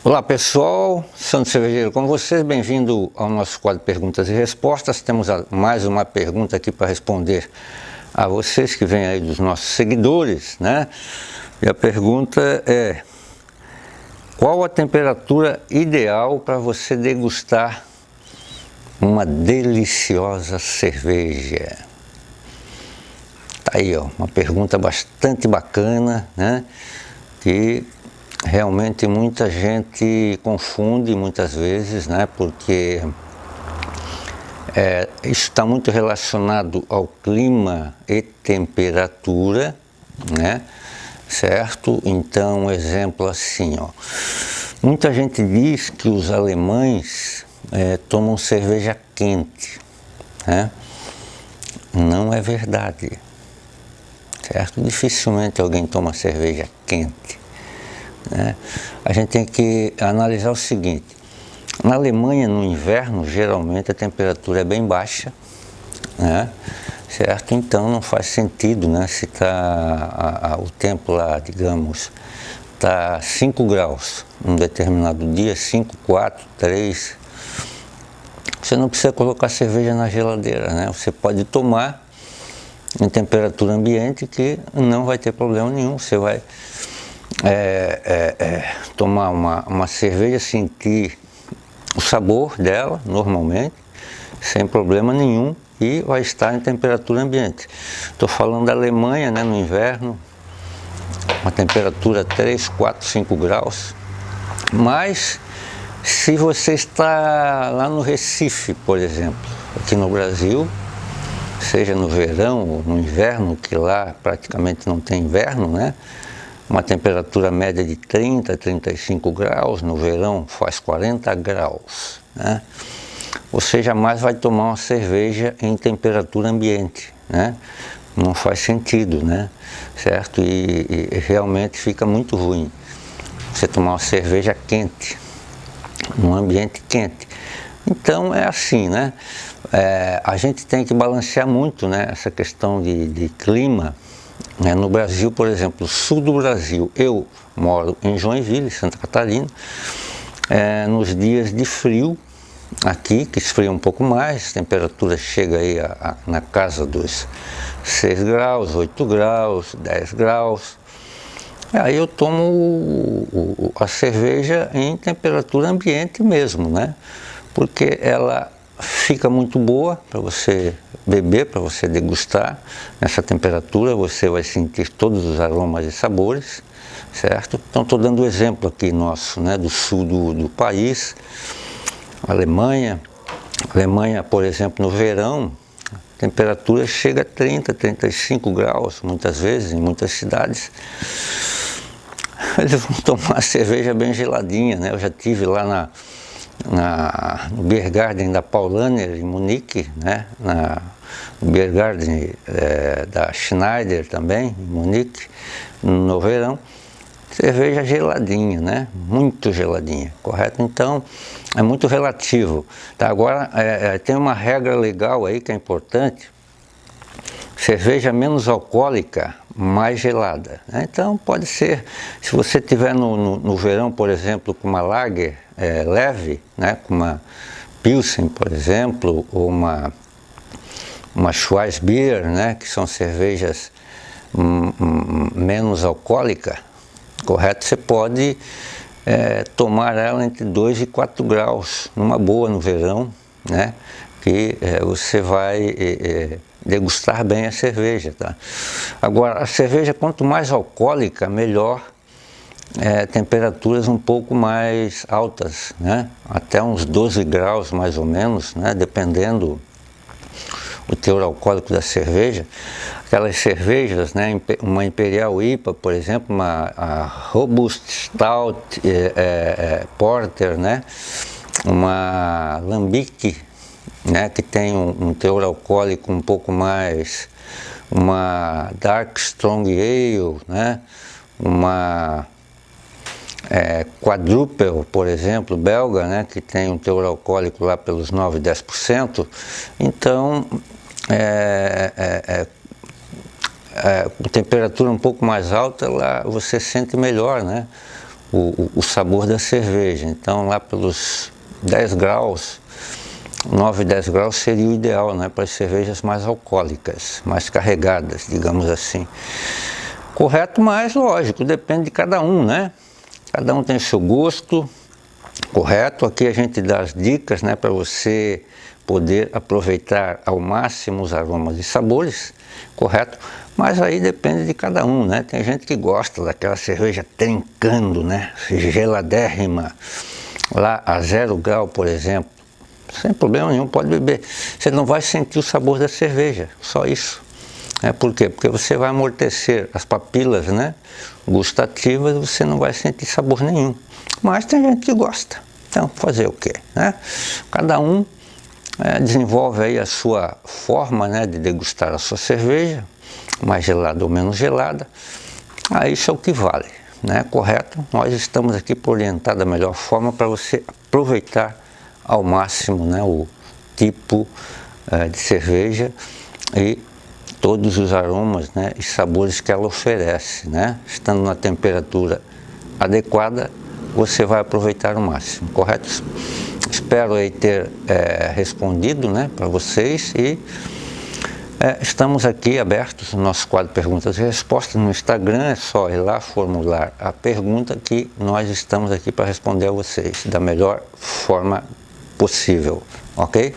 Olá pessoal, Sandro Cervejeiro com vocês, bem-vindo ao nosso quadro Perguntas e Respostas. Temos mais uma pergunta aqui para responder a vocês que vêm aí dos nossos seguidores, né? E a pergunta é: qual a temperatura ideal para você degustar uma deliciosa cerveja? Tá aí, ó, uma pergunta bastante bacana, né? Que realmente muita gente confunde muitas vezes, né? Porque isso está muito relacionado ao clima e temperatura, né? Certo? Então, exemplo assim, ó. Muita gente diz que os alemães tomam cerveja quente, né? Não é verdade, certo? Dificilmente alguém toma cerveja quente. A gente tem que analisar o seguinte: na Alemanha, no inverno, geralmente a temperatura é bem baixa, né? Certo? Então não faz sentido, né? Se está o tempo lá, digamos, está 5 graus num determinado dia, 5, 4, 3, você não precisa colocar cerveja na geladeira, né? Você pode tomar em temperatura ambiente que não vai ter problema nenhum. Você vai tomar uma cerveja, sentir o sabor dela normalmente, sem problema nenhum, e vai estar em temperatura ambiente. Estou falando da Alemanha, né, no inverno, uma temperatura 3, 4, 5 graus. Mas se você está lá no Recife, por exemplo, aqui no Brasil, seja no verão ou no inverno, que lá praticamente não tem inverno, né? Uma temperatura média de 30, 35 graus, no verão faz 40 graus, né? Você jamais vai tomar uma cerveja em temperatura ambiente, né? Não faz sentido, né? Certo? E realmente fica muito ruim você tomar uma cerveja quente, num ambiente quente. Então é assim, né? A gente tem que balancear muito, né, essa questão de clima. No Brasil, por exemplo, sul do Brasil, eu moro em Joinville, Santa Catarina. Nos dias de frio, aqui, que esfria um pouco mais, a temperatura chega aí na casa dos 6 graus, 8 graus, 10 graus. Aí eu tomo a cerveja em temperatura ambiente mesmo, né? Porque ela fica muito boa para você beber, para você degustar. Nessa temperatura você vai sentir todos os aromas e sabores, certo? Então estou dando o exemplo aqui nosso, né, do sul do país, Alemanha, por exemplo, no verão, a temperatura chega a 30, 35 graus, muitas vezes, em muitas cidades. Eles vão tomar cerveja bem geladinha, né? Eu já tive lá no Beer Garden da Paulaner, em Munique, né? No Beer Garden da Schneider também, em Munique, no verão. Cerveja geladinha, né? Muito geladinha, correto? Então, é muito relativo. Tá? Agora, tem uma regra legal aí que é importante: cerveja menos alcoólica, mais gelada, né? Então pode ser, se você tiver no verão, por exemplo, com uma lager leve, né? Com uma Pilsen, por exemplo, ou uma Schwarzbier, né? Que são cervejas menos alcoólicas, correto? Você pode tomar ela entre 2 e 4 graus, numa boa no verão, né? Que você vai degustar bem a cerveja, tá? Agora, a cerveja, quanto mais alcoólica, melhor, temperaturas um pouco mais altas, né? Até uns 12 graus mais ou menos, né? Dependendo o teor alcoólico da cerveja. Aquelas cervejas, né? Uma Imperial IPA, por exemplo, a Robust Stout, Porter, né? Uma Lambic, né, que tem um teor alcoólico um pouco mais, uma Dark Strong Ale, né, uma Quadruple, por exemplo, belga, né, que tem um teor alcoólico lá pelos 9, 10%. Então, com temperatura um pouco mais alta, lá você sente melhor, né, o sabor da cerveja. Então lá pelos 10 graus, 9, 10 graus seria o ideal, né, para as cervejas mais alcoólicas, mais carregadas, digamos assim. Correto, mas lógico, depende de cada um, né? Cada um tem seu gosto, correto? Aqui a gente dá as dicas, né, para você poder aproveitar ao máximo os aromas e sabores, correto? Mas aí depende de cada um, né? Tem gente que gosta daquela cerveja trincando, né? Geladérrima, lá a 0 grau, por exemplo. Sem problema nenhum, pode beber. Você não vai sentir o sabor da cerveja, só isso. Por quê? Porque você vai amortecer as papilas, né, gustativas, você não vai sentir sabor nenhum. Mas tem gente que gosta. Então, fazer o quê, né? Cada um desenvolve aí a sua forma, né, de degustar a sua cerveja, mais gelada ou menos gelada. Aí isso é o que vale, né? Correto? Nós estamos aqui para orientar da melhor forma para você aproveitar ao máximo, né, o tipo de cerveja e todos os aromas, né, e sabores que ela oferece, né? Estando na temperatura adequada, você vai aproveitar o máximo, correto? Espero aí ter respondido, né, para vocês e estamos aqui abertos no nosso quadro Perguntas e Respostas no Instagram. É só ir lá formular a pergunta que nós estamos aqui para responder a vocês da melhor forma possível, ok?